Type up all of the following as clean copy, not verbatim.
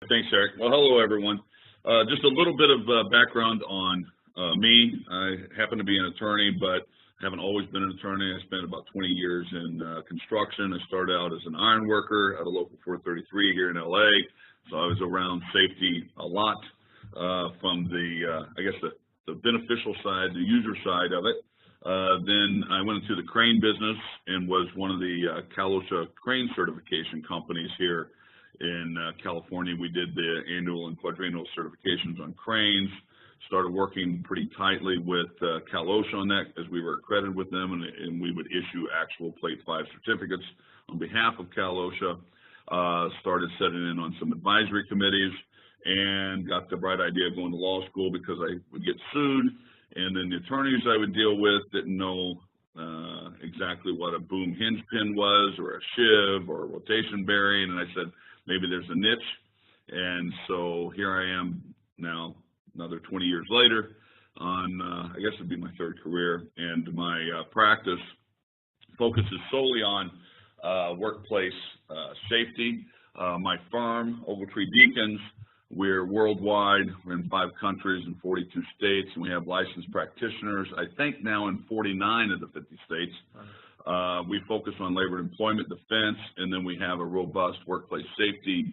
Thanks, Eric. Well, hello, everyone. Just a little bit of background on me. I happen to be an attorney, but haven't always been an attorney. I spent about 20 years in construction. I started out as an iron worker at a local 433 here in LA, so I was around safety a lot from the, I guess, the beneficial side, the user side of it. Then I went into the crane business and was one of the OSHA crane certification companies here in California. We did the annual and quadrennial certifications on cranes. Started working pretty tightly with OSHA on that as we were accredited with them, and we would issue actual Plate 5 certificates on behalf of OSHA. Started sitting in on some advisory committees and got the bright idea of going to law school because I would get sued, and then the attorneys I would deal with didn't know exactly what a boom hinge pin was, or a shiv, or a rotation bearing, and I said, maybe there's a niche. And so here I am now, another 20 years later, on, I guess it'd be my third career, and my practice focuses solely on workplace safety. My firm, Ogletree Deakins, we're worldwide. We're in 5 countries and 42 states, and we have licensed practitioners, I think now in 49 of the 50 states. We focus on labor and employment defense, and then we have a robust workplace safety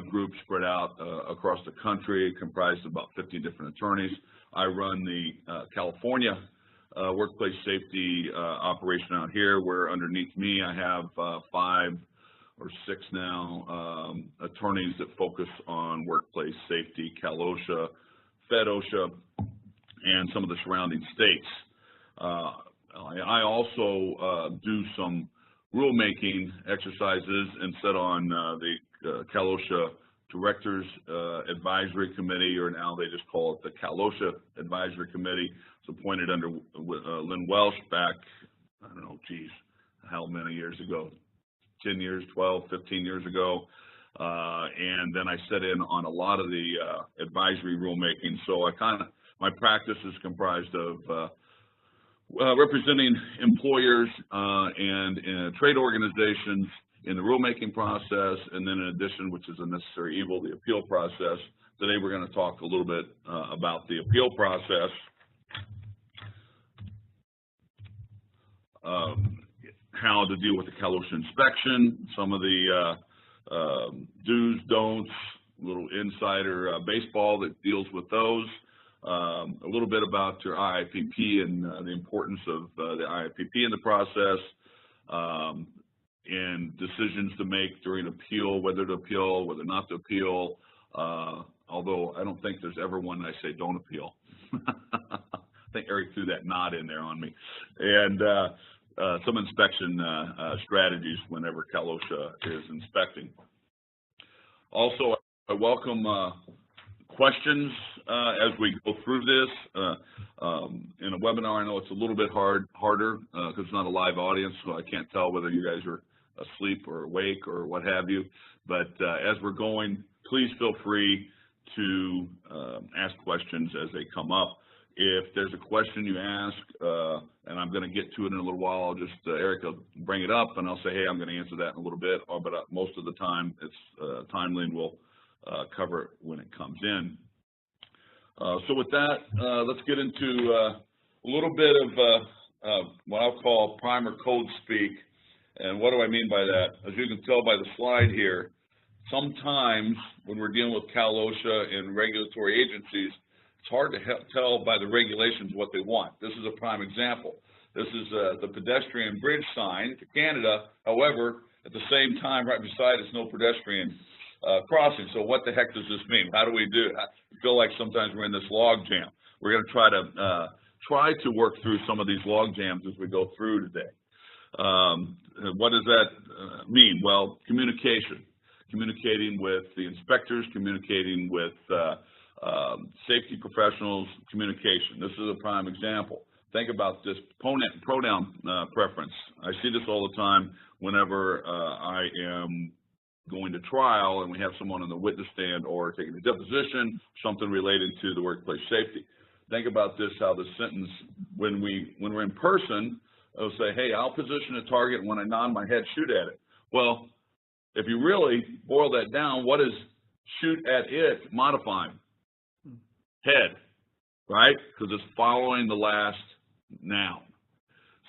group spread out across the country, comprised of about 50 different attorneys. I run the California workplace safety operation out here, where underneath me I have 5 or 6 now attorneys that focus on workplace safety, OSHA, OSHA, and some of the surrounding states. I also do some rulemaking exercises and sit on the OSHA Directors Advisory Committee, or now they just call it the OSHA Advisory Committee. It's appointed under Lynn Welsh back, I don't know, geez, how many years ago? 10 years, 12, 15 years ago. And then I sit in on a lot of the advisory rulemaking. So my practice is comprised of representing employers and trade organizations in the rulemaking process, and then in addition, which is a necessary evil, the appeal process. Today we're going to talk a little bit about the appeal process, how to deal with the OSHA inspection, some of the do's, don'ts, a little insider baseball that deals with those. A little bit about your IIPP and the importance of the IIPP in the process, and decisions to make during appeal, whether to appeal, whether not to appeal, although I don't think there's ever one I say don't appeal. I think Eric threw that nod in there on me. And some inspection strategies whenever OSHA is inspecting. Also, I welcome questions as we go through this. In a webinar, I know it's a little bit harder because it's not a live audience, so I can't tell whether you guys are asleep or awake or what have you. But as we're going, please feel free to ask questions as they come up. If there's a question you ask, and I'm going to get to it in a little while, I'll just, Eric will bring it up, and I'll say, hey, I'm going to answer that in a little bit. But most of the time, it's timely, and we'll cover it when it comes in. So with that, let's get into a little bit of what I'll call primer code speak. And what do I mean by that? As you can tell by the slide here, sometimes when we're dealing with OSHA and regulatory agencies, it's hard to tell by the regulations what they want. This is a prime example. This is the pedestrian bridge sign to Canada. However, at the same time, right beside it's no pedestrian crossing. So what the heck does this mean? How do we do it? I feel like sometimes we're in this log jam. We're going to try to work through some of these log jams as we go through today. What does that mean? Well, communication. Communicating with the inspectors, communicating with safety professionals, communication. This is a prime example. Think about this pronoun preference. I see this all the time whenever I am going to trial and we have someone on the witness stand or taking a deposition, something related to the workplace safety. Think about this, how the sentence, when we're in person, it'll say, hey, I'll position a target, and when I nod my head, shoot at it. Well, if you really boil that down, what is shoot at it, modifying. Head, right? Because it's following the last noun.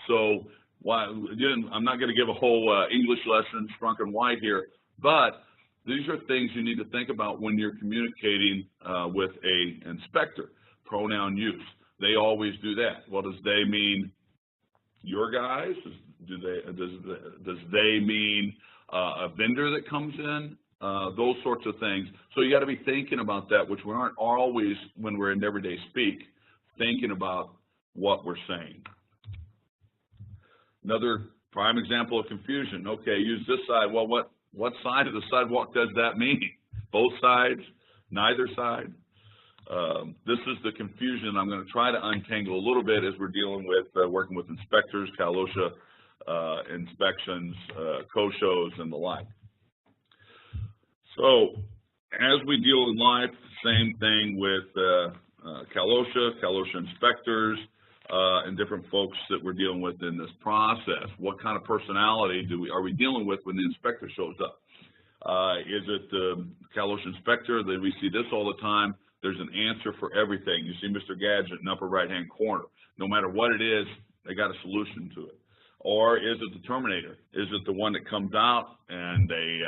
So, again, I'm not going to give a whole English lesson, strunk and white here, but these are things you need to think about when you're communicating with an inspector. Pronoun use. They always do that. Well, does they mean your guys? Does they mean a vendor that comes in? Those sorts of things. So you got to be thinking about that, which we aren't always when we're in everyday speak, thinking about what we're saying. Another prime example of confusion. Okay, use this side. Well, what side of the sidewalk does that mean? Both sides? Neither side? This is the confusion I'm going to try to untangle a little bit as we're dealing with working with inspectors, Cal OSHA inspections, COSHOs, and the like. So as we deal in life, same thing with Cal OSHA inspectors, and different folks that we're dealing with in this process. What kind of personality are we dealing with when the inspector shows up? Is it the Cal OSHA inspector that we see this all the time? There's an answer for everything. You see Mr. Gadget in the upper right-hand corner. No matter what it is, they got a solution to it. Or is it the Terminator? Is it the one that comes out and they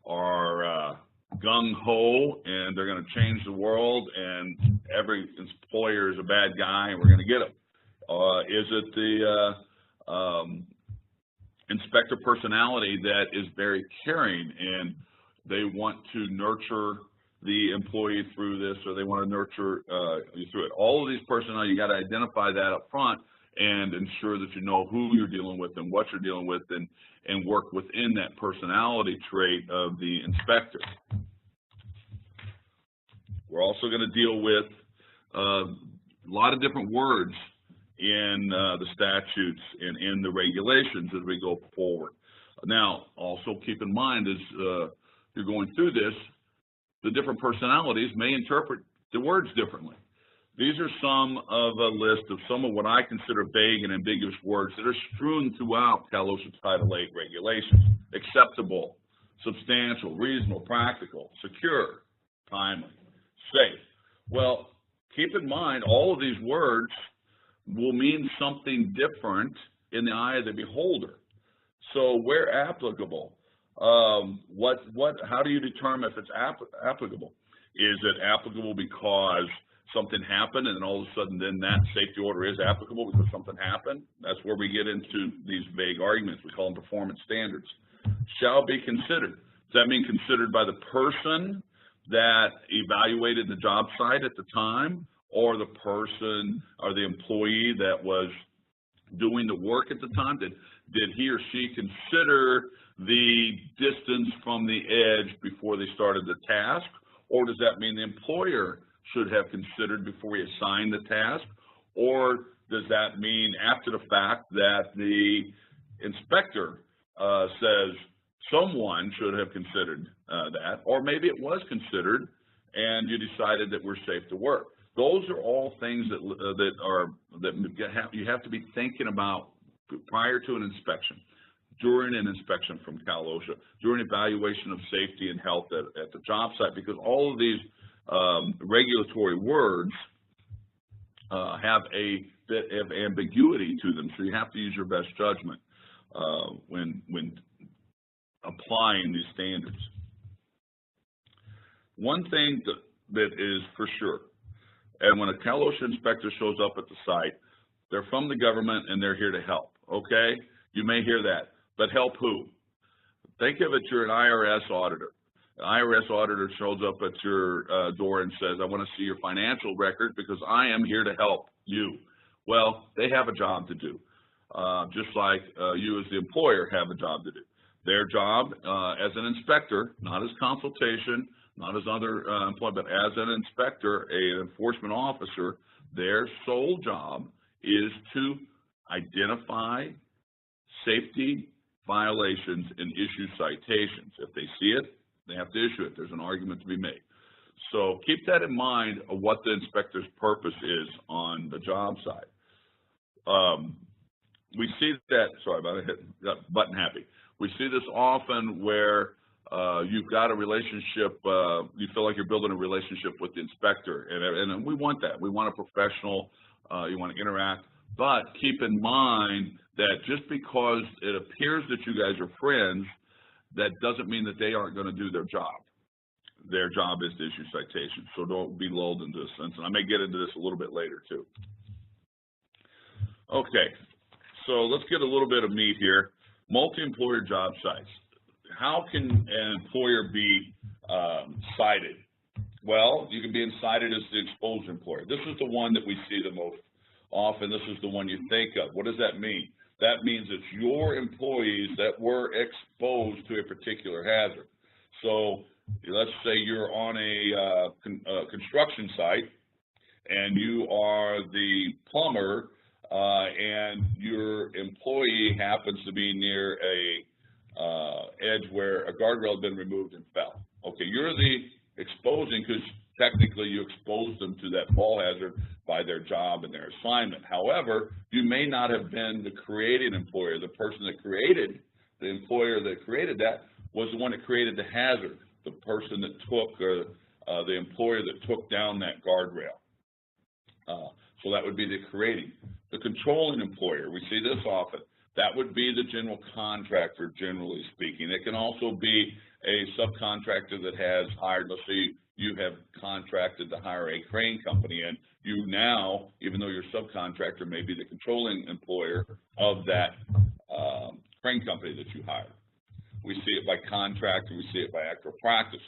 are gung-ho and they're going to change the world and every employer is a bad guy and we're going to get them? Is it the inspector personality that is very caring and they want to nurture the employee through this, or they want to nurture you through it? All of these personalities, you got to identify that up front and ensure that you know who you're dealing with and what you're dealing with, and work within that personality trait of the inspector. We're also going to deal with a lot of different words in the statutes and in the regulations as we go forward. Now, also keep in mind as you're going through this, the different personalities may interpret the words differently. These are some of a list of some of what I consider vague and ambiguous words that are strewn throughout Cal OSHA Title 8 regulations. Acceptable, substantial, reasonable, practical, secure, timely, safe. Well, keep in mind all of these words will mean something different in the eye of the beholder. So where applicable, how do you determine if it's applicable? Is it applicable because something happened and then all of a sudden then that safety order is applicable because something happened? That's where we get into these vague arguments. We call them performance standards. Shall be considered. Does that mean considered by the person that evaluated the job site at the time, or the person or the employee that was doing the work at the time? Did he or she consider the distance from the edge before they started the task? Or does that mean the employer should have considered before he assigned the task? Or does that mean after the fact that the inspector says someone should have considered that, or maybe it was considered and you decided that we're safe to work? Those are all things that you have to be thinking about prior to an inspection, during an inspection from Cal OSHA, during evaluation of safety and health at the job site, because all of these regulatory words have a bit of ambiguity to them, so you have to use your best judgment when applying these standards. One thing that is for sure, and when a Cal OSHA inspector shows up at the site, they're from the government and they're here to help, okay? You may hear that, but help who? Think of it, you're an IRS auditor. An IRS auditor shows up at your door and says, I want to see your financial record because I am here to help you. Well, they have a job to do, just like you as the employer have a job to do. Their job as an inspector, not as consultation, not as other employee, but as an inspector, an enforcement officer, their sole job is to identify safety violations and issue citations. If they see it, they have to issue it. There's an argument to be made. So keep that in mind of what the inspector's purpose is on the job site. We see that, sorry about it, got button happy. We see this often where you've got a relationship, you feel like you're building a relationship with the inspector, and we want that. We want a professional, you want to interact, but keep in mind that just because it appears that you guys are friends, that doesn't mean that they aren't going to do their job. Their job is to issue citations, so don't be lulled into this sense, and I may get into this a little bit later too. Okay, so let's get a little bit of meat here. Multi-employer job sites. How can an employer be cited? Well, you can be cited as the exposed employer. This is the one that we see the most often. This is the one you think of. What does that mean? That means it's your employees that were exposed to a particular hazard. So let's say you're on a construction site and you are the plumber and your employee happens to be near a edge where a guardrail had been removed and fell. Okay, you're the exposing because technically you exposed them to that fall hazard by their job and their assignment. However, you may not have been the creating employer. The person that created, the employer that created that was the one that created the hazard, the person that took, the employer that took down that guardrail. So that would be the creating. The controlling employer, we see this often. That would be the general contractor, generally speaking. It can also be a subcontractor that has hired, let's say you have contracted to hire a crane company, and you now, even though you're a subcontractor, may be the controlling employer of that crane company that you hired. We see it by contract, and we see it by actual practice.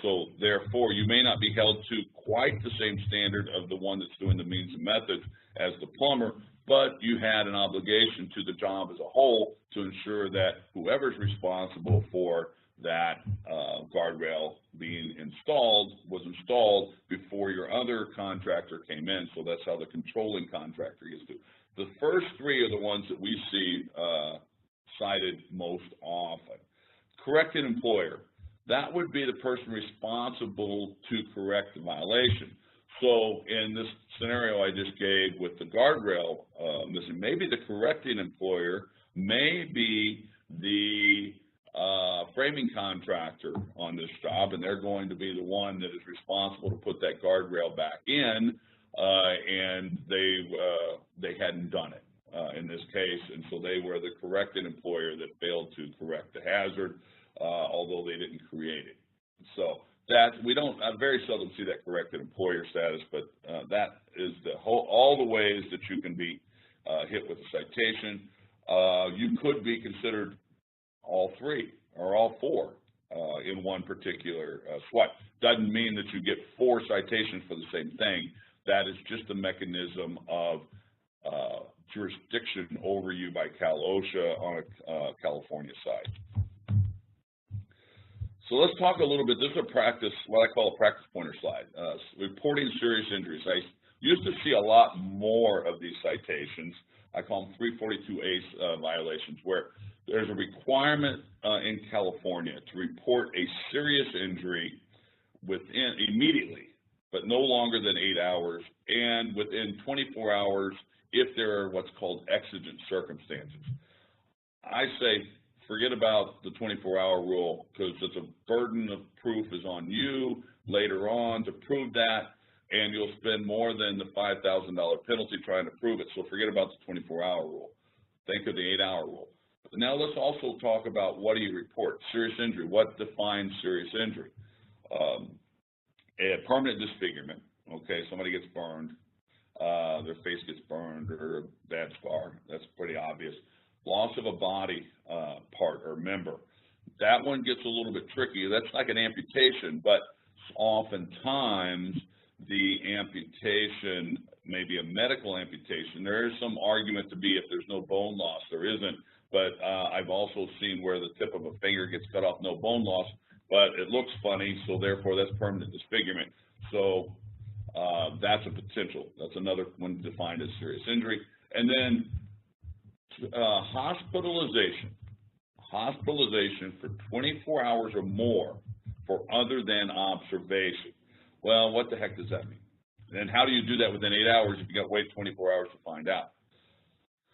So therefore, you may not be held to quite the same standard of the one that's doing the means and methods as the plumber, but you had an obligation to the job as a whole to ensure that whoever's responsible for that guardrail being installed was installed before your other contractor came in. So that's how the controlling contractor gets to. The first three are the ones that we see cited most often. Correcting employer. That would be the person responsible to correct the violation. So in this scenario I just gave with the guardrail, maybe the correcting employer may be the framing contractor on this job, and they're going to be the one that is responsible to put that guardrail back in, and they hadn't done it in this case, and so they were the correcting employer that failed to correct the hazard, although they didn't create it. So that we don't, I very seldom see that corrected employer status, but that is all the ways that you can be hit with a citation. You could be considered all three or all four in one particular swipe. Doesn't mean that you get 4 citations for the same thing. That is just a mechanism of jurisdiction over you by OSHA on a California side. So let's talk a little bit. This is a practice, what I call a practice pointer slide. Reporting serious injuries. I used to see a lot more of these citations. I call them 342A violations, where there's a requirement in California to report a serious injury immediately, but no longer than 8 hours, and within 24 hours if there are what's called exigent circumstances. I say forget about the 24-hour rule, because it's a burden of proof is on you later on to prove that, and you'll spend more than the $5,000 penalty trying to prove it. So forget about the 24-hour rule. Think of the 8-hour rule. But now let's also talk about what do you report? Serious injury. What defines serious injury? A permanent disfigurement. Okay, somebody gets burned. Their face gets burned or a bad scar. That's pretty obvious. Loss of a body part or member. That one gets a little bit tricky. That's like an amputation, but oftentimes the amputation may be a medical amputation. There is some argument to be if there's no bone loss. There isn't, but I've also seen where the tip of a finger gets cut off, no bone loss, but it looks funny, so therefore that's permanent disfigurement. So that's a potential. That's another one defined as serious injury. And then hospitalization for 24 hours or more for other than observation. Well, what the heck does that mean? And how do you do that within 8 hours if you got to wait 24 hours to find out?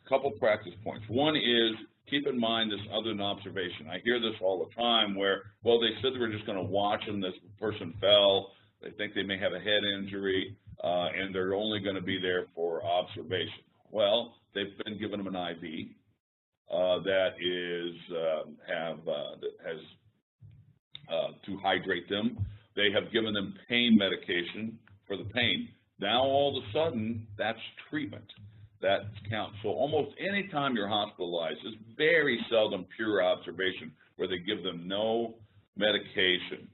A couple practice points. One is keep in mind this other than observation. I hear this all the time where, well, they said they were just going to watch them. This person fell. They think they may have a head injury, and they're only going to be there for observation. Well, they've been given them an IV that has to hydrate them. They have given them pain medication for the pain. Now, all of a sudden, that's treatment. That counts. So almost any time you're hospitalized, it's very seldom pure observation where they give them no medication.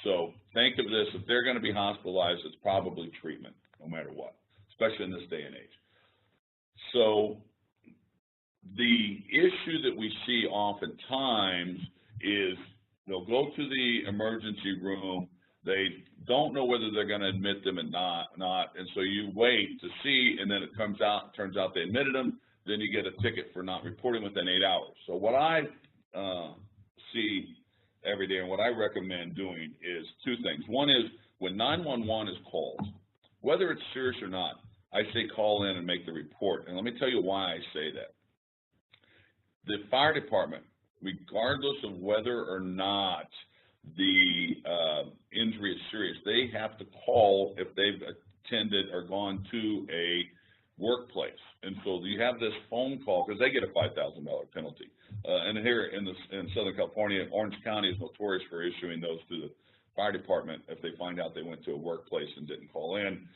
So think of this, if they're going to be hospitalized, it's probably treatment, no matter what, especially in this day and age. So the issue that we see oftentimes is they'll go to the emergency room, they don't know whether they're going to admit them or not, and so you wait to see, and then it turns out they admitted them, then you get a ticket for not reporting within 8 hours. So what I see every day and what I recommend doing is two things. One is when 911 is called, whether it's serious or not, I say call in and make the report. And let me tell you why I say that. The fire department, regardless of whether or not the injury is serious, they have to call if they've attended or gone to a workplace. And so you have this phone call, because they get a $5,000 penalty. And here in Southern California, Orange County is notorious for issuing those to the fire department if they find out they went to a workplace and didn't call in.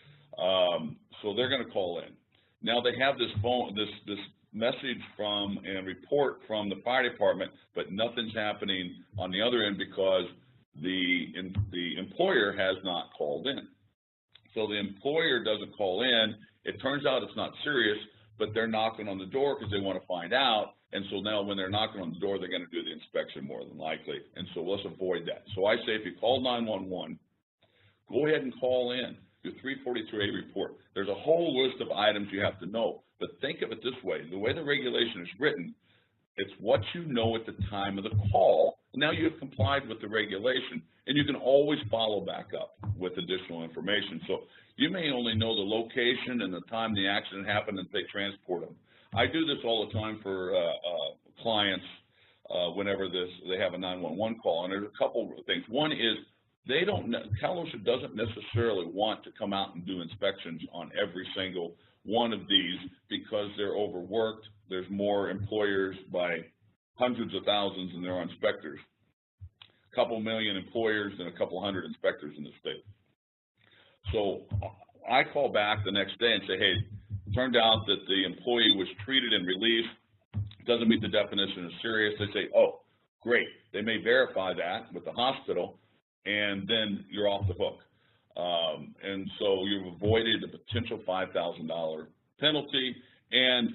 So they're going to call in. Now they have this message from and report from the fire department, but nothing's happening on the other end because the employer has not called in. So the employer doesn't call in. It turns out it's not serious, but they're knocking on the door because they want to find out. And so now when they're knocking on the door, they're going to do the inspection more than likely. And so let's avoid that. So I say if you call 911, go ahead and call in your 342A report. There's a whole list of items you have to know. But think of it this way. The way the regulation is written, it's what you know at the time of the call. Now you have complied with the regulation, and you can always follow back up with additional information. So you may only know the location and the time the accident happened and they transport them. I do this all the time for clients whenever they have a 911 call, and there's a couple of things. One is OSHA doesn't necessarily want to come out and do inspections on every single one of these because they're overworked. There's more employers by hundreds of thousands than there are inspectors. A couple million employers and a couple hundred inspectors in the state. So I call back the next day and say, hey, it turned out that the employee was treated and released. It doesn't meet the definition of serious. They say, oh, great. They may verify that with the hospital, and then you're off the hook. And so you've avoided a potential $5,000 penalty and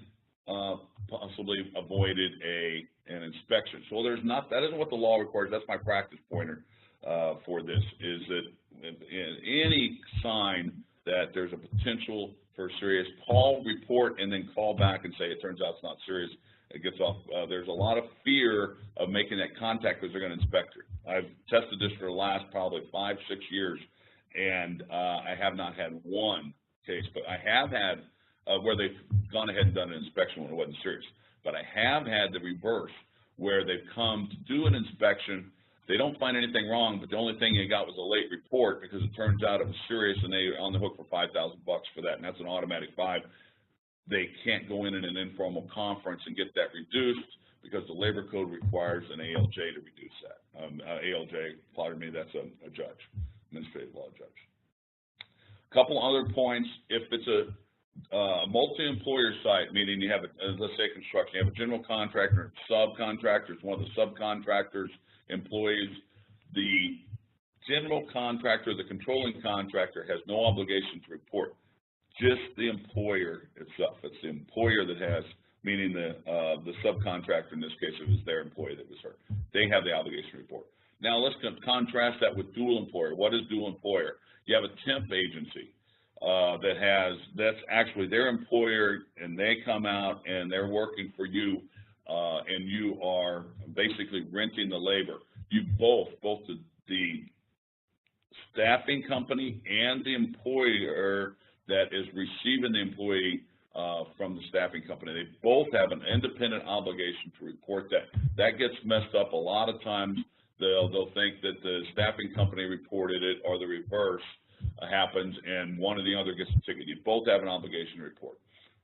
possibly avoided an inspection. So that isn't what the law requires. That's my practice pointer for this, is that any sign that there's a potential for serious, call, report, and then call back and say it turns out it's not serious. It gets off. There's a lot of fear of making that contact because they're going to inspect her. I've tested this for the last probably 5-6 years, and I have not had one case, but I have had where they've gone ahead and done an inspection when it wasn't serious. But I have had the reverse, where they've come to do an inspection, they don't find anything wrong, but the only thing they got was a late report because it turns out it was serious, and they're on the hook for $5,000 for that, and that's an automatic 5. They can't go in an informal conference and get that reduced because the labor code requires an ALJ to reduce that. ALJ, pardon me, that's a judge, administrative law judge. A couple other points. If it's a multi-employer site, meaning you have, let's say construction, you have a general contractor, subcontractors, one of the subcontractors' employees, the general contractor, the controlling contractor has no obligation to report. Just the employer itself. It's the employer that has, meaning the subcontractor, in this case, it was their employee that was hurt. They have the obligation to report. Now let's contrast that with dual employer. What is dual employer? You have a temp agency that's actually their employer, and they come out and they're working for you, and you are basically renting the labor. You both the staffing company and the employer that is receiving the employee from the staffing company. They both have an independent obligation to report that. That gets messed up a lot of times. They'll think that the staffing company reported it, or the reverse happens, and one or the other gets a ticket. You both have an obligation to report.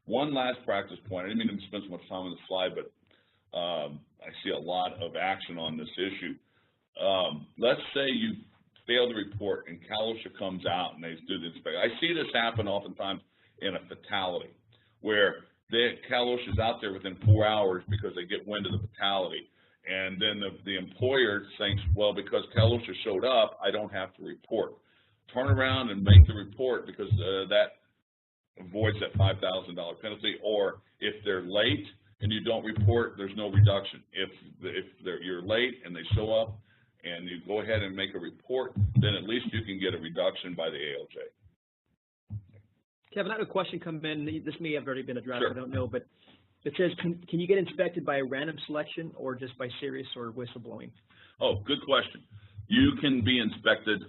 One last practice point. I didn't mean to spend so much time on the slide, but I see a lot of action on this issue. Let's say you fail to report and OSHA comes out and they do the inspection. I see this happen oftentimes in a fatality, where OSHA is out there within 4 hours because they get wind of the fatality. And then the employer thinks, well, because OSHA showed up, I don't have to report. Turn around and make the report, because that avoids that $5,000 penalty. Or if they're late and you don't report, there's no reduction. If you're late and they show up and you go ahead and make a report, then at least you can get a reduction by the ALJ. Kevin, I had a question come in. This may have already been addressed. Sure. I don't know, but it says, can you get inspected by a random selection or just by serious or whistleblowing? Oh, good question. You can be inspected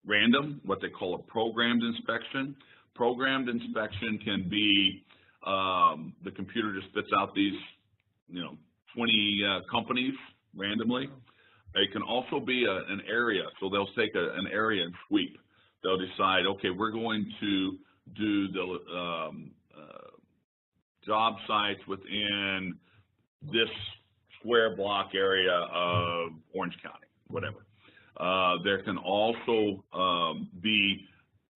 random, what they call a programmed inspection. Programmed inspection can be the computer just spits out these, 20 companies randomly. It can also be an area, so they'll take an area and sweep. They'll decide, okay, we're going to do the job sites within this square block area of Orange County, whatever. There can also be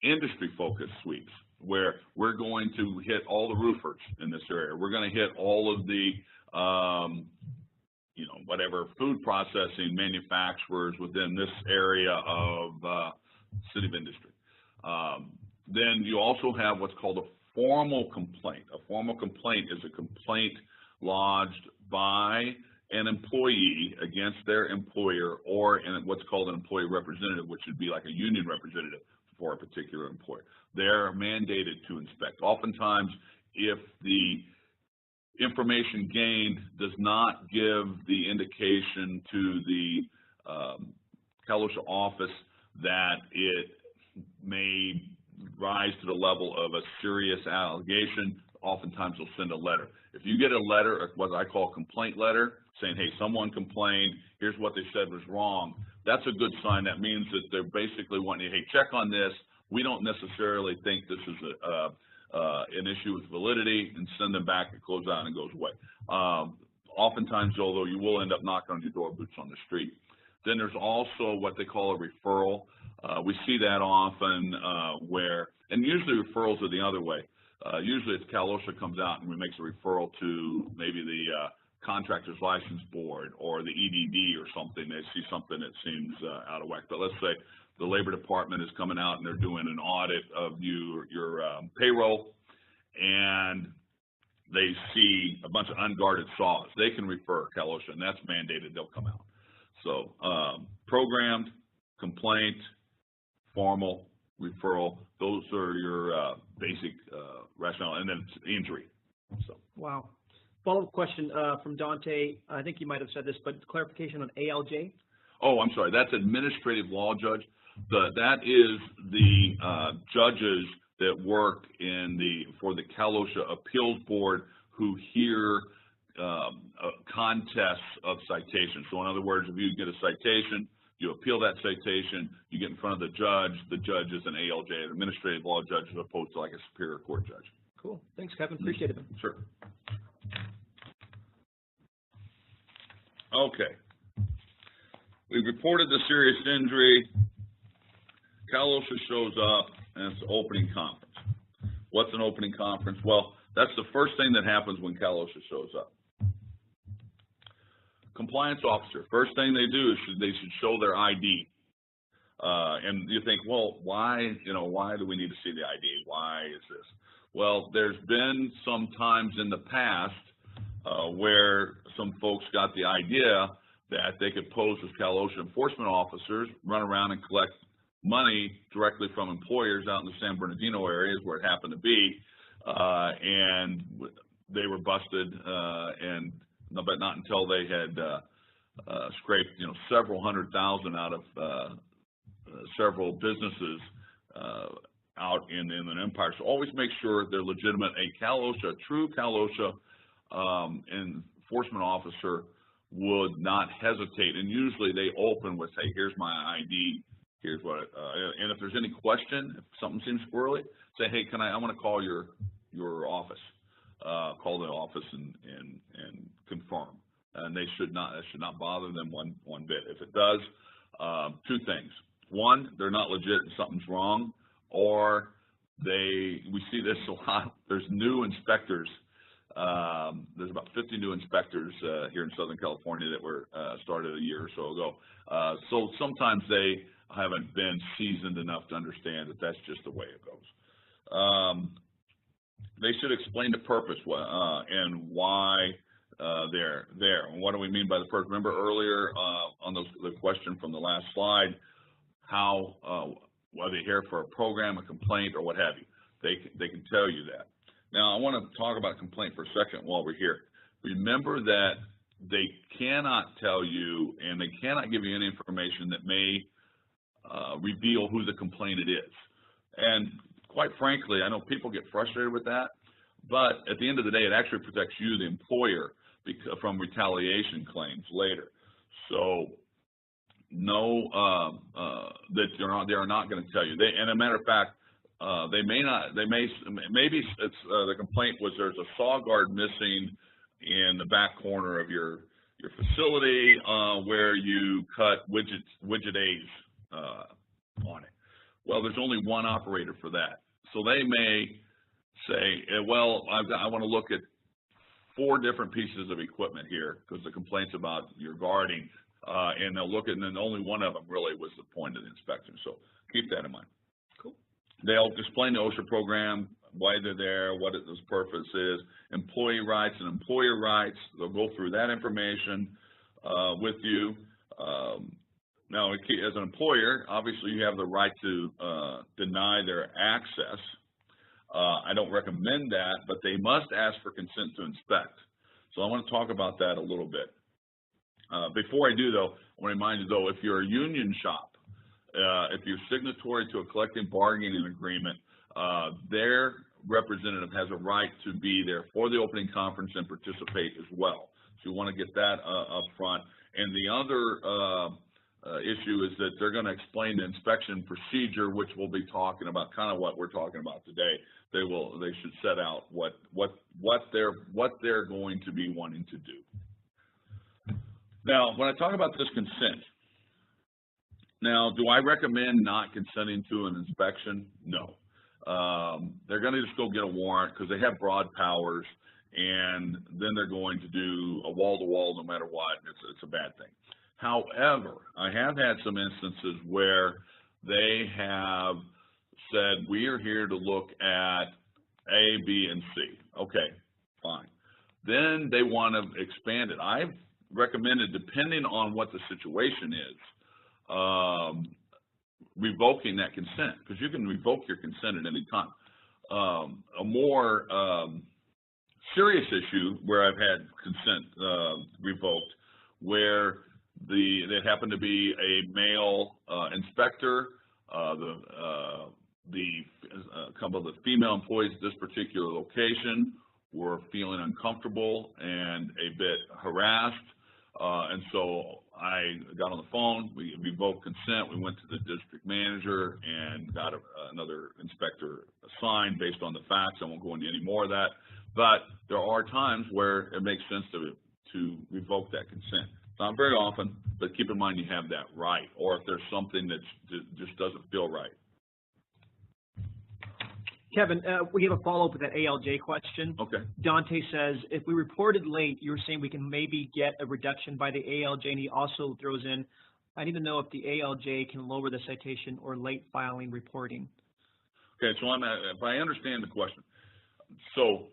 industry-focused sweeps, where we're going to hit all the roofers in this area. We're going to hit all of the, whatever food processing manufacturers within this area of City of Industry. Then you also have what's called a formal complaint. A formal complaint is a complaint lodged by an employee against their employer, or in what's called an employee representative, which would be like a union representative for a particular employer. They're mandated to inspect. Oftentimes, if the information gained does not give the indication to the OSHA office that it may rise to the level of a serious allegation, oftentimes they'll send a letter. If you get a letter, what I call a complaint letter, saying, hey, someone complained, here's what they said was wrong, that's a good sign. That means that they're basically wanting, hey, check on this. We don't necessarily think this is an issue with validity, and send them back. It closes out and goes away. Oftentimes, although, you will end up knocking on your door, boots on the street. Then there's also what they call a referral. We see that often where, and usually referrals are the other way. Usually it's OSHA comes out and makes a referral to maybe the Contractors License Board or the EDD or something. They see something that seems out of whack. But let's say the Labor Department is coming out and they're doing an audit of your payroll, and they see a bunch of unguarded saws. They can refer OSHA, and that's mandated. They'll come out. So programmed, complaint, formal, referral, those are your basic rationale, and then it's injury. So. Wow. Follow-up question from Dante. I think you might have said this, but clarification on ALJ? Oh, I'm sorry. That's administrative law judge. That is the judges that work for the OSHA Appeals Board, who hear contests of citations. So in other words, if you get a citation, you appeal that citation, you get in front of the judge is an ALJ, an administrative law judge, as opposed to like a Superior Court judge. Cool. Thanks, Kevin. Appreciate it. Sure. Okay. We reported the serious injury. OSHA shows up, and it's an opening conference. What's an opening conference? Well, that's the first thing that happens when OSHA shows up. Compliance officer, first thing they do is they should show their ID. And you think, well, why do we need to see the ID? Why is this? Well, there's been some times in the past where some folks got the idea that they could pose as OSHA enforcement officers, run around and collect money directly from employers out in the San Bernardino areas where it happened to be, and they were busted, but not until they had scraped, several $100,000 out of several businesses out in the Inland Empire. So always make sure they're legitimate. A OSHA, a true OSHA enforcement officer would not hesitate, and usually they open with, hey, here's my ID, here's what, and if there's any question, if something seems squirrely, say, hey, I want to call your office, call the office and confirm, and that should not bother them one bit. If it does, two things: one, they're not legit and something's wrong, or we see this a lot. There's new inspectors. There's about 50 new inspectors here in Southern California that were started a year or so ago. So sometimes they haven't been seasoned enough to understand that that's just the way it goes. They should explain the purpose and why they're there. And what do we mean by the purpose? Remember earlier on the question from the last slide, how are they here for a program, a complaint, or what have you? They can tell you that. Now, I want to talk about complaint for a second while we're here. Remember that they cannot tell you, and they cannot give you any information that may reveal who the complainant is. And quite frankly, I know people get frustrated with that, but at the end of the day, it actually protects you, the employer, from retaliation claims later. So know that they are not going to tell you. And a matter of fact, maybe it's the complaint was there's a saw guard missing in the back corner of your facility where you cut widget A's on it. Well, there's only one operator for that. So they may say, well, I want to look at 4 different pieces of equipment here because the complaint's about your guarding, and they'll look at, and then only one of them really was the point of the inspection. So keep that in mind. They'll explain the OSHA program, why they're there, what its purpose is, employee rights and employer rights. They'll go through that information with you. Now, as an employer, obviously you have the right to deny their access. I don't recommend that, but they must ask for consent to inspect. So I want to talk about that a little bit. Before I do, though, I want to remind you, though, if you're a union shop, if you're signatory to a collective bargaining agreement, their representative has a right to be there for the opening conference and participate as well. So you want to get that up front. And the other issue is that they're going to explain the inspection procedure, which we'll be talking about, kind of what we're talking about today. They should set out what they're going to be wanting to do. Now, when I talk about this consent, now, do I recommend not consenting to an inspection? No. They're going to just go get a warrant because they have broad powers, and then they're going to do a wall-to-wall no matter what. It's a bad thing. However, I have had some instances where they have said, we are here to look at A, B, and C. Okay, fine. Then they want to expand it. I've recommended, depending on what the situation is, revoking that consent, because you can revoke your consent at any time. A more serious issue where I've had consent revoked, where it happened to be a male inspector, couple of the female employees at this particular location were feeling uncomfortable and a bit harassed, and so I got on the phone, we revoked consent, we went to the district manager and got another inspector assigned based on the facts. I won't go into any more of that, but there are times where it makes sense to revoke that consent. Not very often, but keep in mind you have that right, or if there's something that just doesn't feel right. Kevin, we have a follow-up with that ALJ question. Okay. Dante says, if we reported late, you were saying we can maybe get a reduction by the ALJ, and he also throws in, I need to know if the ALJ can lower the citation or late filing reporting. Okay, so if I understand the question. So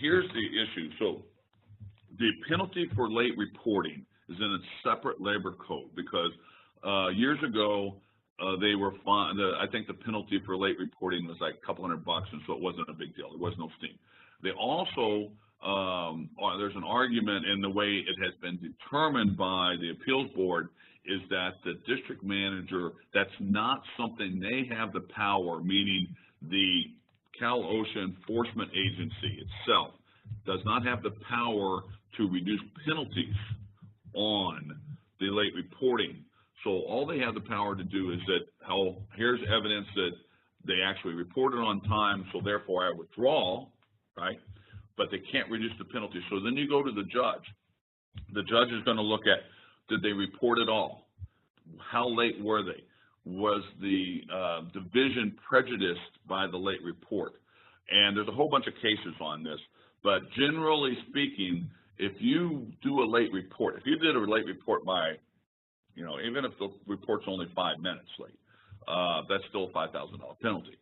here's the issue. So the penalty for late reporting is in a separate labor code because years ago, they were fine. I think the penalty for late reporting was like a couple $100, and so it wasn't a big deal. There was no steam. They also, there's an argument in the way it has been determined by the appeals board, is that the district manager, that's not something they have the power, meaning the Cal OSHA Enforcement Agency itself does not have the power to reduce penalties on the late reporting. So all they have the power to do is that, here's evidence that they actually reported on time, so therefore I withdraw, right? But they can't reduce the penalty. So then you go to the judge. The judge is going to look at, did they report at all? How late were they? Was the division prejudiced by the late report? And there's a whole bunch of cases on this, but generally speaking, if you do a late report, if you did a late report by, even if the report's only 5 minutes late, that's still a $5,000 penalty.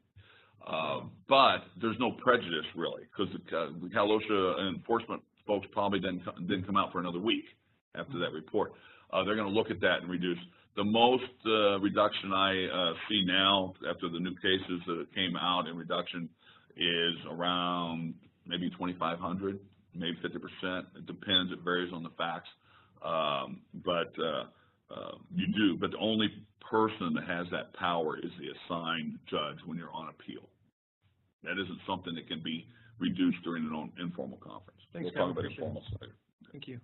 But there's no prejudice really, because the Cal OSHA enforcement folks probably didn't come out for another week after that report. They're going to look at that and reduce. The most reduction I see now after the new cases that came out in reduction is around maybe 2,500, maybe 50%. It depends. It varies on the facts. You do. But the only person that has that power is the assigned judge when you're on appeal. That isn't something that can be reduced during an informal conference. Thanks, we'll talk about informal later. Thank you.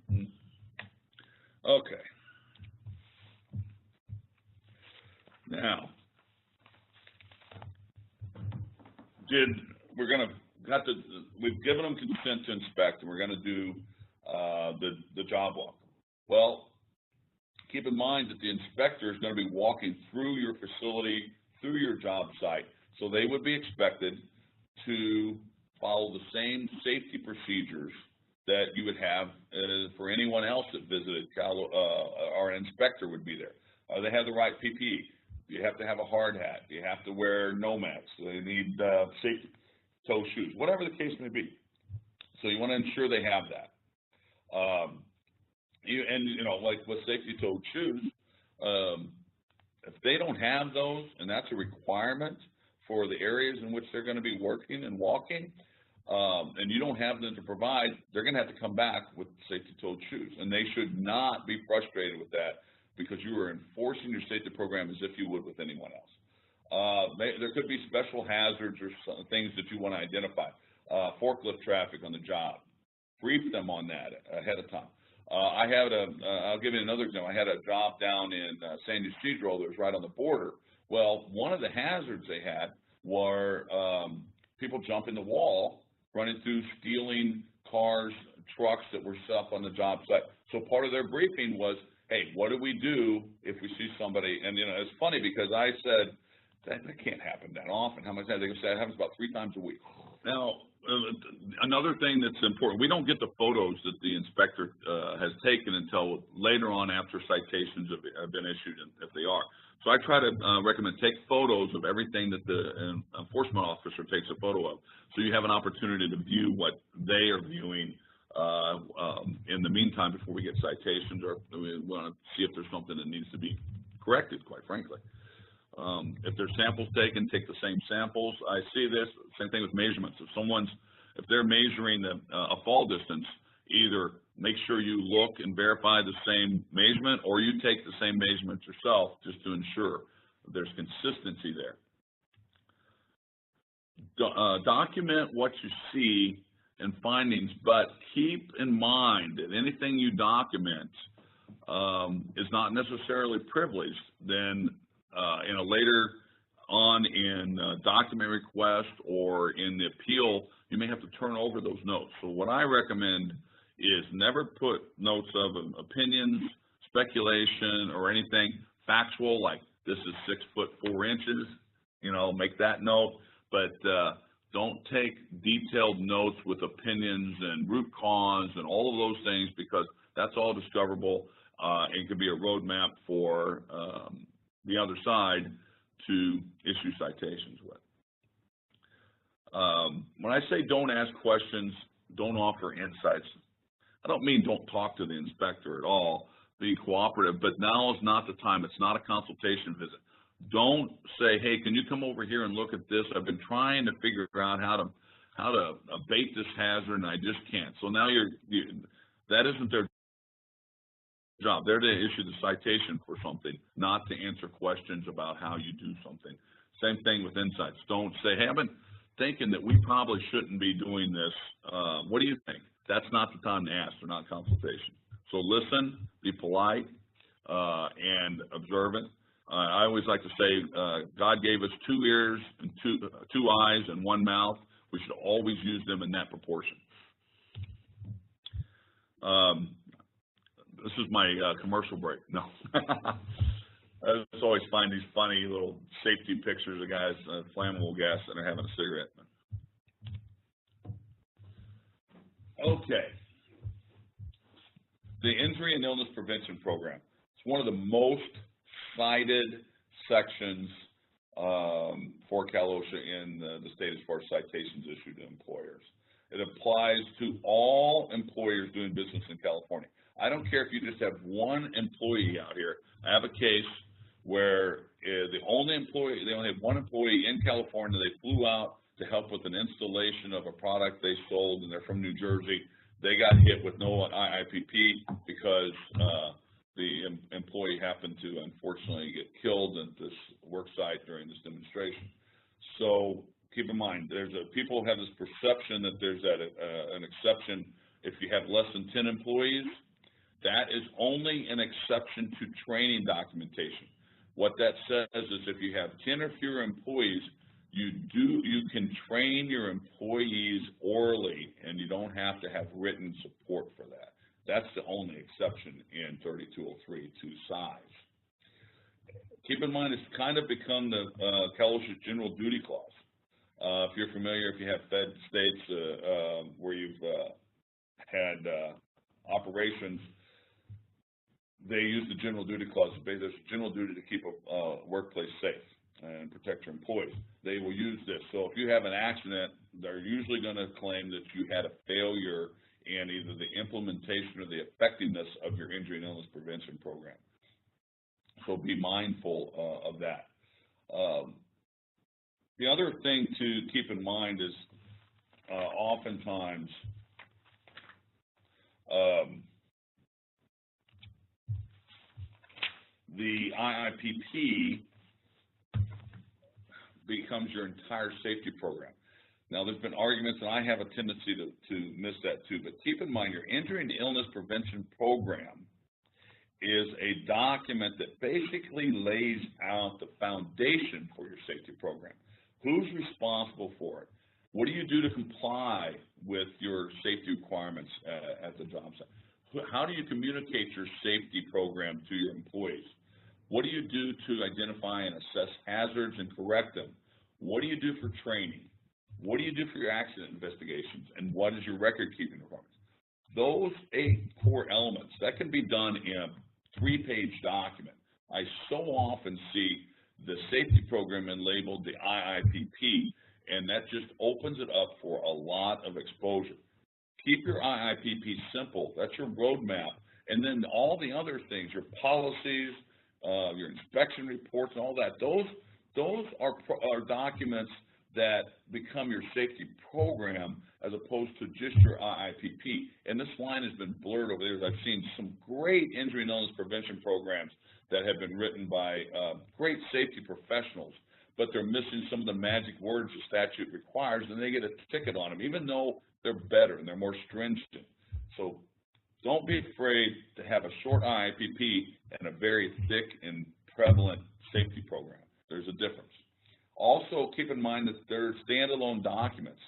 Okay. Now, we've given them consent to inspect, and we're going to do the job walk. Well, keep in mind that the inspector is going to be walking through your facility, through your job site, so they would be expected to follow the same safety procedures that you would have for anyone else that visited or an inspector would be there. They have the right PPE. You have to have a hard hat. You have to wear nomads. They need safety toe shoes, whatever the case may be. So you want to ensure they have that. Like with safety toe shoes, if they don't have those, and that's a requirement for the areas in which they're going to be working and walking, and you don't have them to provide, they're going to have to come back with safety-toed shoes. And they should not be frustrated with that, because you are enforcing your safety program as if you would with anyone else. There could be special hazards or things that you want to identify. Forklift traffic on the job. Brief them on that ahead of time. I'll give you another example. I had a job down in San Ysidro that was right on the border. Well, one of the hazards they had were people jumping the wall, running through, stealing cars, trucks that were set up on the job site. So part of their briefing was, hey, what do we do if we see somebody? And, it's funny because I said, that can't happen that often. How much? They said it happens about 3 times a week. Now, another thing that's important, we don't get the photos that the inspector has taken until later on after citations have been issued, if they are. So I try to recommend take photos of everything that the enforcement officer takes a photo of, so you have an opportunity to view what they are viewing in the meantime before we get citations, or we want to see if there's something that needs to be corrected, quite frankly. If there's samples taken, take the same samples. I see this, same thing with measurements. If they're measuring a fall distance, either make sure you look and verify the same measurement, or you take the same measurement yourself just to ensure there's consistency there. Document what you see and findings, but keep in mind that anything you document is not necessarily privileged. Then in a later on in document request or in the appeal, you may have to turn over those notes. So what I recommend is never put notes of opinions, speculation, or anything factual, like this is 6 foot 4 inches, make that note, but don't take detailed notes with opinions and root cause and all of those things, because that's all discoverable. It could be a roadmap for the other side to issue citations with. When I say don't ask questions, don't offer insights, I don't mean don't talk to the inspector at all. Be cooperative, but now is not the time. It's not a consultation visit. Don't say, hey, can you come over here and look at this? I've been trying to figure out how to abate this hazard, and I just can't. So now that isn't their job. They're to issue the citation for something, not to answer questions about how you do something. Same thing with insights. Don't say, hey, I've been thinking that we probably shouldn't be doing this. What do you think? That's not the time to ask. They're not consultation. So listen, be polite, and observant. I always like to say, God gave us 2 ears and two eyes and 1 mouth. We should always use them in that proportion. This is my commercial break. No. I just always find these funny little safety pictures of guys, flammable gas, and they're having a cigarette. Okay. The Injury and Illness Prevention Program. It's one of the most cited sections for Cal OSHA in the state as far as citations issued to employers. It applies to all employers doing business in California. I don't care if you just have 1 employee out here. I have a case where they only had 1 employee in California. They flew out to help with an installation of a product they sold, and they're from New Jersey. They got hit with no IIPP because the employee happened to unfortunately get killed at this work site during this demonstration. So keep in mind, people have this perception that there's an exception if you have less than 10 employees. That is only an exception to training documentation. What that says is if you have 10 or fewer employees, you can train your employees orally, and you don't have to have written support for that. That's the only exception in 3203 to size. Keep in mind, it's kind of become the Cal OSHA General Duty Clause. If you're familiar, if you have fed states where you've had operations, they use the General Duty Clause. There's a general duty to keep a workplace safe and protect your employees. They will use this. So if you have an accident, they're usually going to claim that you had a failure in either the implementation or the effectiveness of your injury and illness prevention program. So be mindful of that. The other thing to keep in mind is oftentimes the IIPP becomes your entire safety program. Now, there's been arguments, and I have a tendency to miss that too, but keep in mind your injury and illness prevention program is a document that basically lays out the foundation for your safety program. Who's responsible for it? What do you do to comply with your safety requirements at the job site? How do you communicate your safety program to your employees? What do you do to identify and assess hazards and correct them? What do you do for training? What do you do for your accident investigations? And what is your record-keeping requirements? Those 8 core elements, that can be done in a 3-page document. I so often see the safety program and labeled the IIPP, and that just opens it up for a lot of exposure. Keep your IIPP simple. That's your roadmap. And then all the other things, your policies, your inspection reports, and all that, those are documents that become your safety program as opposed to just your IIPP. And this line has been blurred over there. I've seen some great injury and illness prevention programs that have been written by great safety professionals, but they're missing some of the magic words the statute requires, and they get a ticket on them, even though they're better and they're more stringent. So don't be afraid to have a short IIPP and a very thick and prevalent safety program. There's a difference. Also, keep in mind that they're standalone documents.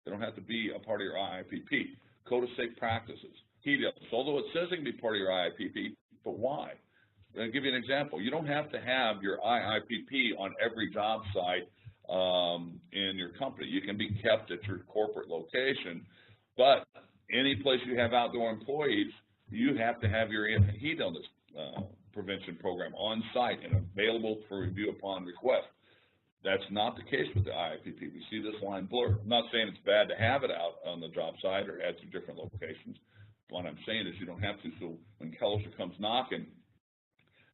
They don't have to be a part of your IIPP. Code of Safe Practices, HEDIS, although it says it can be part of your IIPP, but why? I'll give you an example. You don't have to have your IIPP on every job site in your company. You can be kept at your corporate location, but any place you have outdoor employees, you have to have your heat illness prevention program on site and available for review upon request. That's not the case with the IIPP. We see this line blurred. I'm not saying it's bad to have it out on the job site or at 2 different locations. What I'm saying is you don't have to. So when Cal OSHA comes knocking,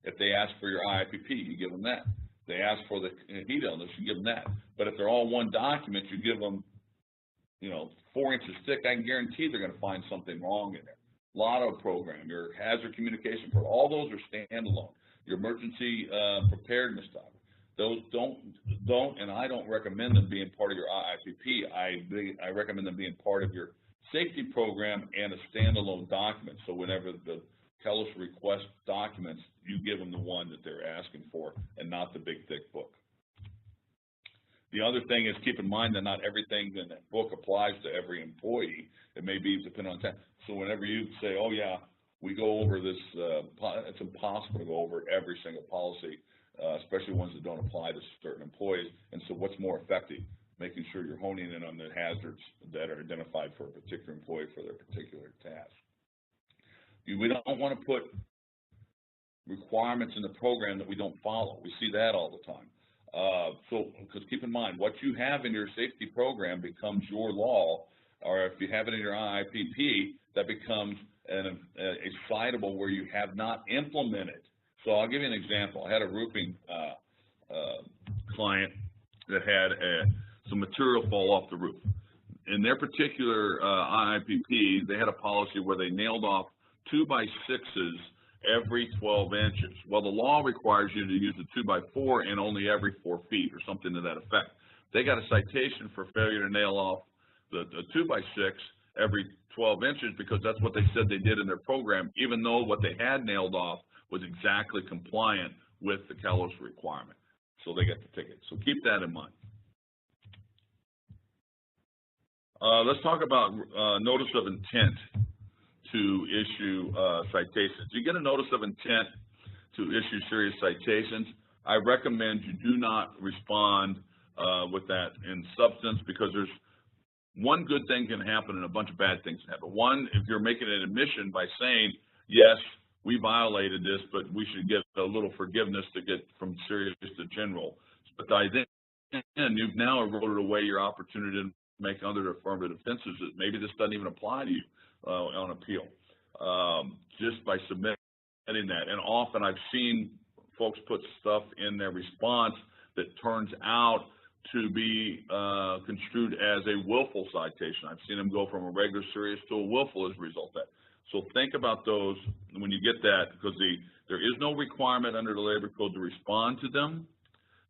if they ask for your IIPP, you give them that. They ask for the heat illness, you give them that. But if they're all one document, you give them, 4 inches thick, I can guarantee they're going to find something wrong in there. lotto program, your hazard communication program, all those are standalone. Your emergency preparedness document. Those don't, and I don't recommend them being part of your IIPP. I recommend them being part of your safety program and a standalone document. So whenever the OSHA request documents, you give them the one that they're asking for and not the big thick book. The other thing is, keep in mind that not everything in that book applies to every employee. It may be depending on time. So whenever you say, oh yeah, we go over this, it's impossible to go over every single policy, especially ones that don't apply to certain employees. And so what's more effective? Making sure you're honing in on the hazards that are identified for a particular employee for their particular task. We don't want to put requirements in the program that we don't follow. We see that all the time. Because keep in mind, what you have in your safety program becomes your law, or if you have it in your IIPP, that becomes a citable where you have not implemented. So I'll give you an example. I had a roofing client that had some material fall off the roof. In their particular IIPP, they had a policy where they nailed off 2x6s every 12 inches. Well, the law requires you to use a 2x4 and only every 4 feet or something to that effect. They got a citation for failure to nail off the 2x6 every 12 inches because that's what they said they did in their program, even though what they had nailed off was exactly compliant with the OSHA requirement. So they got the ticket. So keep that in mind. Let's talk about notice of intent to issue citations. You get a notice of intent to issue serious citations. I recommend you do not respond with that in substance, because there's one good thing can happen and a bunch of bad things can happen. One, if you're making an admission by saying, yes, we violated this, but we should get a little forgiveness to get from serious to general. But by then, you've now eroded away your opportunity to make other affirmative defenses that maybe this doesn't even apply to you on appeal, just by submitting that. And often I've seen folks put stuff in their response that turns out to be construed as a willful citation. I've seen them go from a regular serious to a willful as a result of that. So think about those when you get that, because there is no requirement under the Labor Code to respond to them,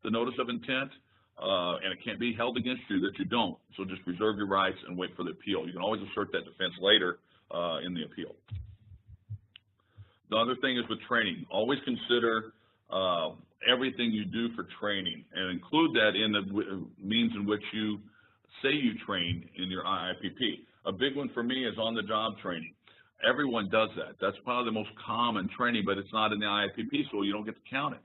the notice of intent, and it can't be held against you that you don't. So just reserve your rights and wait for the appeal. You can always assert that defense later in the appeal. The other thing is with training. Always consider everything you do for training and include that in the means in which you say you train in your IIPP. A big one for me is on-the-job training. Everyone does that. That's probably the most common training, but it's not in the IIPP, so you don't get to count it.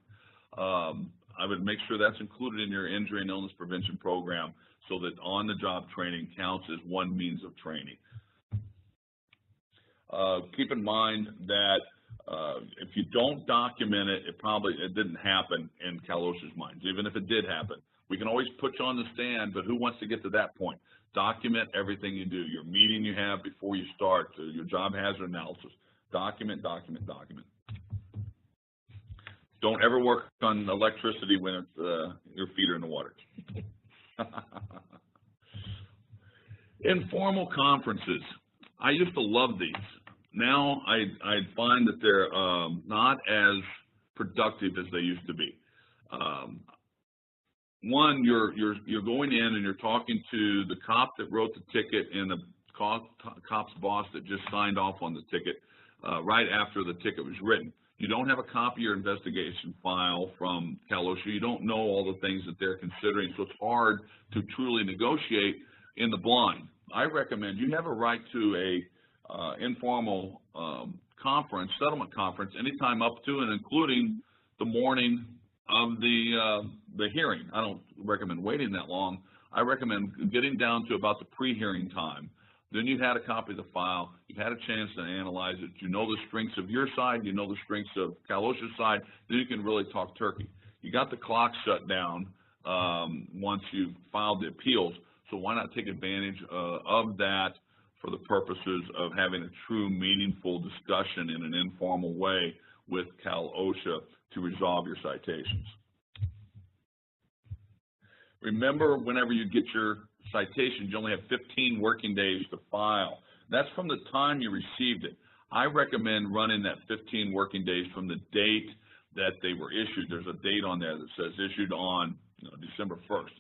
I would make sure that's included in your injury and illness prevention program so that on-the-job training counts as one means of training. Keep in mind that if you don't document it, it didn't happen in OSHA's minds. Even if it did happen, we can always put you on the stand, but who wants to get to that point? Document everything you do. Your meeting you have before you start, your job hazard analysis. Document, document, document. Don't ever work on electricity when it's, your feet are in the water. Informal conferences. I used to love these. Now I find that they're not as productive as they used to be. One, you're going in and you're talking to the cop that wrote the ticket and the cop's boss that just signed off on the ticket right after the ticket was written. You don't have a copy of your investigation file from OSHA. You don't know all the things that they're considering, so it's hard to truly negotiate in the blind. I recommend you have a right to a informal conference, settlement conference, anytime up to and including the morning of the hearing. I don't recommend waiting that long. I recommend getting down to about the pre-hearing time. Then you've had a copy of the file, you've had a chance to analyze it, you know the strengths of your side, you know the strengths of OSHA's side, then you can really talk turkey. You got the clock shut down once you've filed the appeals, so why not take advantage of that for the purposes of having a true meaningful discussion in an informal way with OSHA to resolve your citations. Remember, whenever you get your citations, you only have 15 working days to file. That's from the time you received it. I recommend running that 15 working days from the date that they were issued. There's a date on there that says issued on December 1st.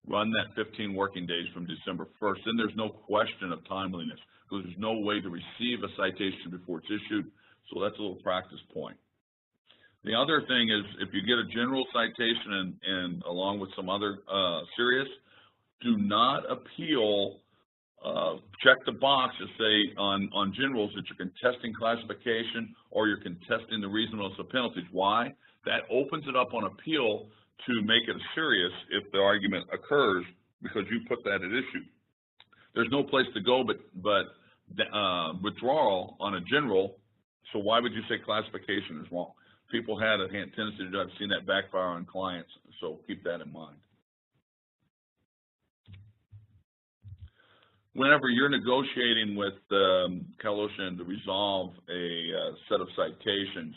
Run that 15 working days from December 1st. Then there's no question of timeliness because there's no way to receive a citation before it's issued. So that's a little practice point. The other thing is if you get a general citation and along with some other serious, do not appeal. Check the box to say on generals that you're contesting classification or you're contesting the reasonableness of penalties. Why? That opens it up on appeal to make it serious if the argument occurs because you put that at issue. There's no place to go but withdrawal on a general, so why would you say classification is wrong? People had a tendency to do that. I've seen that backfire on clients, so keep that in mind. Whenever you're negotiating with OSHA to resolve a set of citations,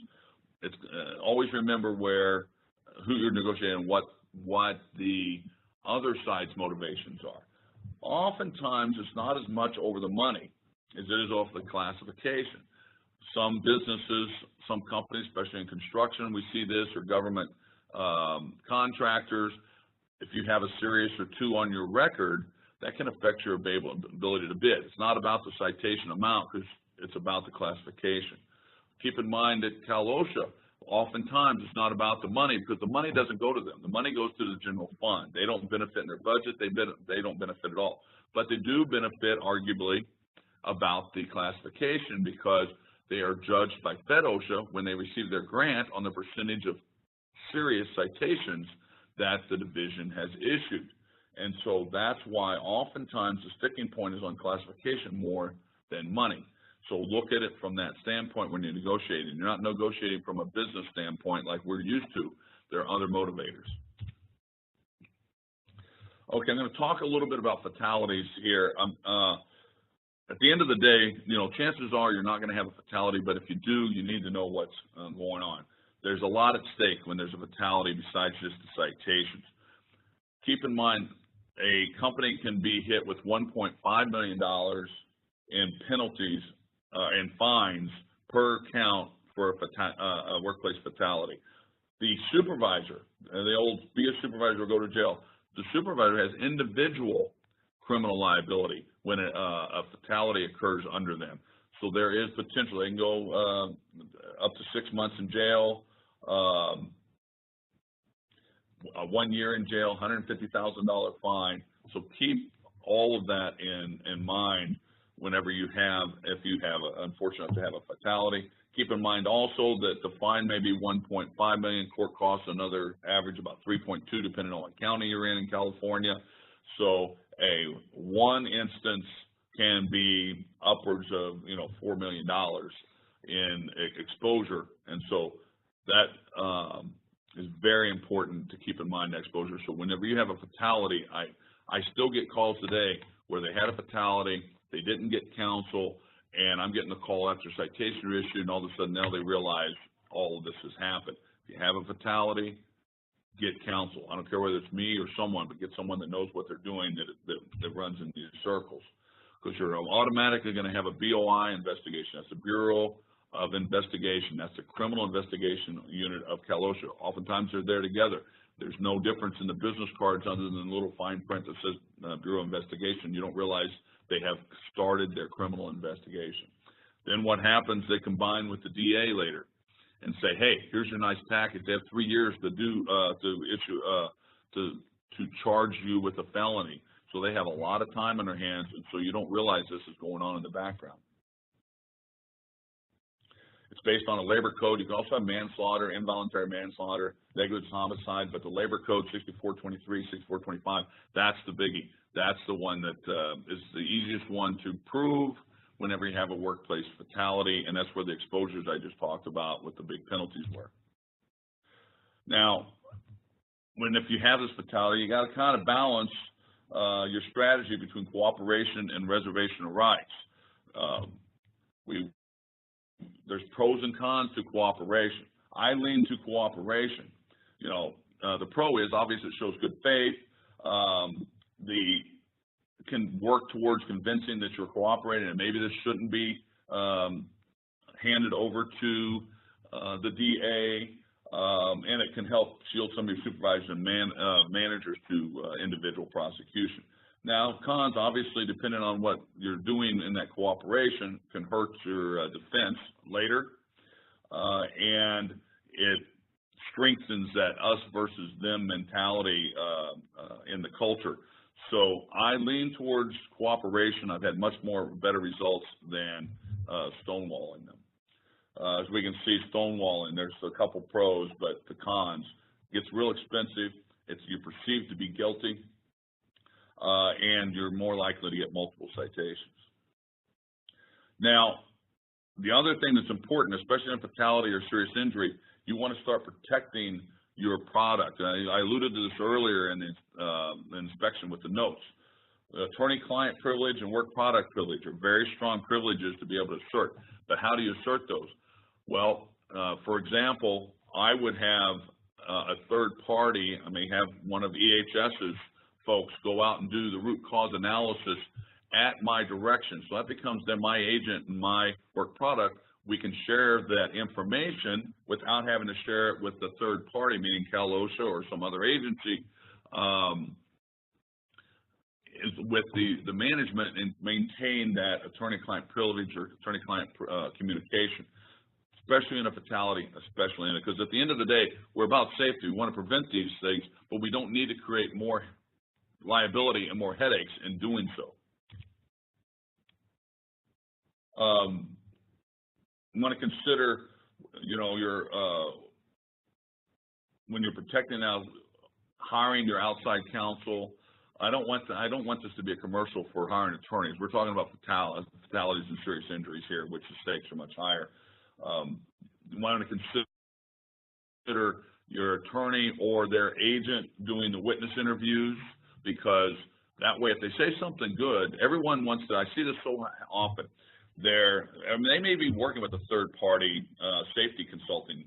it's always remember who you're negotiating, what the other side's motivations are. Oftentimes, it's not as much over the money as it is off the classification. Some businesses, some companies, especially in construction, we see this, or government contractors, if you have a serious or two on your record, that can affect your ability to bid. It's not about the citation amount because it's about the classification. Keep in mind that OSHA, oftentimes it's not about the money because the money doesn't go to them. The money goes to the general fund. They don't benefit in their budget. They don't benefit at all. But they do benefit, arguably, about the classification because they are judged by OSHA when they receive their grant on the percentage of serious citations that the division has issued. And so that's why oftentimes the sticking point is on classification more than money. So look at it from that standpoint when you're negotiating. You're not negotiating from a business standpoint like we're used to. There are other motivators. Okay, I'm going to talk a little bit about fatalities here. At the end of the day, chances are you're not going to have a fatality, but if you do, you need to know what's going on. There's a lot at stake when there's a fatality besides just the citations. Keep in mind, a company can be hit with $1.5 million in penalties and fines per count for a workplace fatality. The supervisor, the old be a supervisor or go to jail, the supervisor has individual criminal liability when a fatality occurs under them. So there is potential. They can go up to 6 months in jail, 1 year in jail, $150,000 fine. So keep all of that in mind whenever if you have unfortunate to have a fatality. Keep in mind also that the fine may be $1.5 million, court costs another average about $3.2 depending on what county you're in California. So one instance can be upwards of $4 million in exposure, and so that is very important to keep in mind, exposure. So whenever you have a fatality, I still get calls today where they had a fatality, they didn't get counsel, and I'm getting a call after citation are issued, and all of a sudden now they realize all of this has happened. If you have a fatality, get counsel. I don't care whether it's me or someone, but get someone that knows what they're doing that runs in these circles. Because you're automatically going to have a BOI investigation. That's the Bureau of Investigation. That's the Criminal Investigation Unit of OSHA. Oftentimes they're there together. There's no difference in the business cards other than the little fine print that says Bureau of Investigation. You don't realize they have started their criminal investigation. Then what happens, they combine with the DA later and say, hey, here's your nice package. They have 3 years to charge you with a felony. So they have a lot of time on their hands, and so you don't realize this is going on in the background. It's based on a labor code. You can also have manslaughter, involuntary manslaughter, negligent homicide, but the labor code 6423, 6425, that's the biggie. That's the one that is the easiest one to prove whenever you have a workplace fatality, and that's where the exposures I just talked about with the big penalties were. Now, if you have this fatality, you got to kind of balance your strategy between cooperation and reservation of rights. There's pros and cons to cooperation. I lean to cooperation. The pro is obviously it shows good faith. Can work towards convincing that you're cooperating and maybe this shouldn't be handed over to the DA, and it can help shield some of your supervisors and managers to individual prosecution. Now, cons, obviously, depending on what you're doing in that cooperation, can hurt your defense later, and it strengthens that us versus them mentality in the culture. So I lean towards cooperation. I've had much better results than stonewalling them. As we can see, stonewalling, there's a couple pros, but the cons, it gets real expensive. You're perceived to be guilty, and you're more likely to get multiple citations. Now, the other thing that's important, especially in fatality or serious injury, you want to start protecting your product. I alluded to this earlier in the inspection with the notes. Attorney-client privilege and work product privilege are very strong privileges to be able to assert. But how do you assert those? Well, for example, I would have a third party. I may have one of EHS's folks go out and do the root cause analysis at my direction. So that becomes then my agent and my work product. We can share that information without having to share it with the third party, meaning Cal OSHA or some other agency, with the management, and maintain that attorney-client privilege or attorney-client communication, especially in a fatality, especially in it. Because at the end of the day, we're about safety. We want to prevent these things, but we don't need to create more liability and more headaches in doing so. You want to consider, you know, when you're protecting hiring your outside counsel. I don't want this to be a commercial for hiring attorneys. We're talking about fatalities and serious injuries here, which the stakes are much higher. You want to consider your attorney or their agent doing the witness interviews, because that way, if they say something good, everyone wants to. I see this so often. They may be working with a third-party safety consulting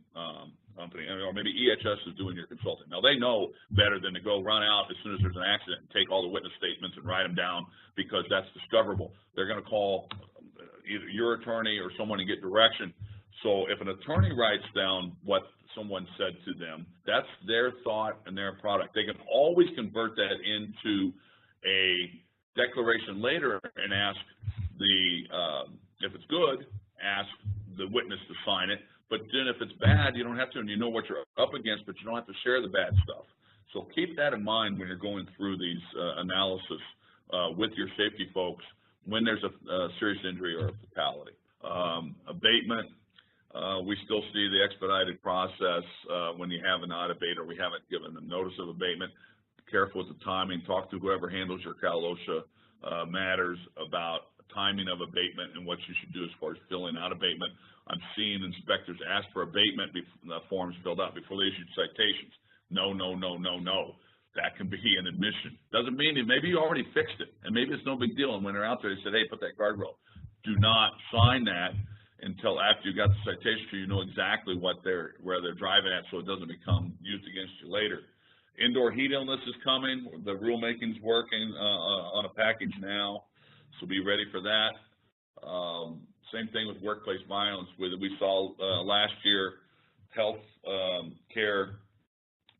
company, or maybe EHS is doing your consulting. Now, they know better than to go run out as soon as there's an accident and take all the witness statements and write them down, because that's discoverable. They're going to call either your attorney or someone and get direction. So if an attorney writes down what someone said to them, that's their thought and their product. They can always convert that into a declaration later and ask if it's good, ask the witness to sign it. But then if it's bad, you don't have to, and you know what you're up against, but you don't have to share the bad stuff. So keep that in mind when you're going through these analysis with your safety folks when there's a serious injury or a fatality. Abatement, we still see the expedited process when you have an abate or we haven't given them notice of abatement. Be careful with the timing. Talk to whoever handles your Cal OSHA matters about timing of abatement and what you should do as far as filling out abatement. I'm seeing inspectors ask for abatement forms filled out before they issue citations. No, no, no, no, no. That can be an admission. Doesn't mean maybe you already fixed it, and maybe it's no big deal. And when they're out there, they said, hey, put that guardrail. Do not sign that until after you got the citation, so you know exactly where they're driving at, so it doesn't become used against you later. Indoor heat illness is coming. The rulemaking's working on a package now, so be ready for that. Same thing with workplace violence. We saw last year health care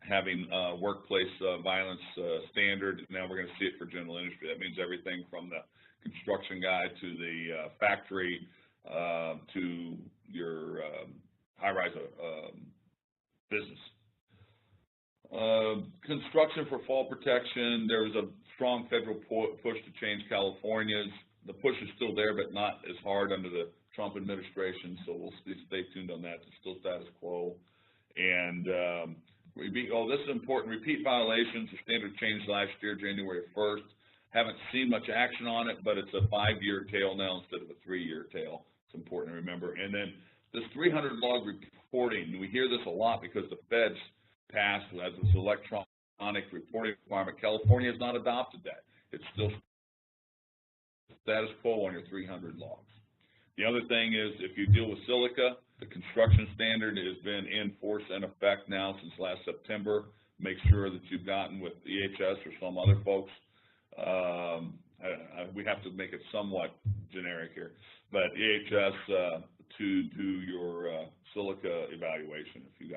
having workplace violence standard. Now we're going to see it for general industry. That means everything from the construction guy to the factory to your high-rise business. Construction for fall protection, there was a strong federal push to change California's. The push is still there, but not as hard under the Trump administration, so we'll stay tuned on that. It's still status quo. And this is important. Repeat violations, the standard changed last year, January 1st. Haven't seen much action on it, but it's a 5-year tail now instead of a 3-year tail. It's important to remember. And then this 300 log reporting, we hear this a lot because the feds passed as this electronic reporting requirement. California has not adopted that. It's still status quo on your 300 logs. The other thing is, if you deal with silica, the construction standard has been in force and effect now since last September. Make sure that you've gotten with EHS or some other folks. We have to make it somewhat generic here, but EHS to do your silica evaluation if you got